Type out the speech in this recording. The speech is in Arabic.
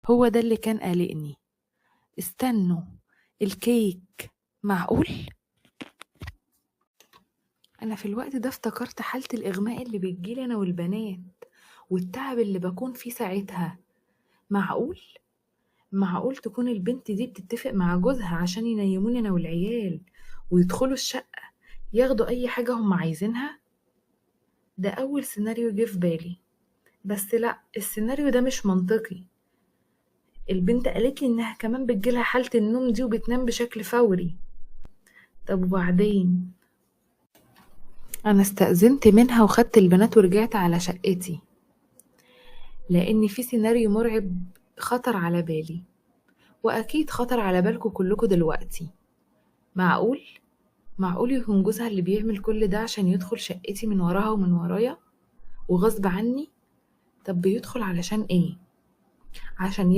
هو ده اللي كان قلقني. استنوا، الكيك معقول؟ انا في الوقت ده افتكرت حالة الاغماء اللي بتجيلي انا والبنات والتعب اللي بكون فيه ساعتها. معقول؟ معقول تكون البنت دي بتتفق مع جوزها عشان ينيموني انا والعيال ويدخلوا الشقة ياخدوا اي حاجة هم عايزينها؟ ده اول سيناريو جه في بالي، بس لا، السيناريو ده مش منطقي. البنت قالت لي انها كمان بتجيلها حالة النوم دي وبتنام بشكل فوري. طب وبعدين؟ انا استأذنت منها وخدت البنات ورجعت على شقتي، لان في سيناريو مرعب خطر على بالي، واكيد خطر على بالكم كلكم دلوقتي. معقول؟ معقول يكون جوزها اللي بيعمل كل ده عشان يدخل شقتي من وراها ومن ورايا وغصب عني؟ طب بيدخل علشان ايه؟ عشان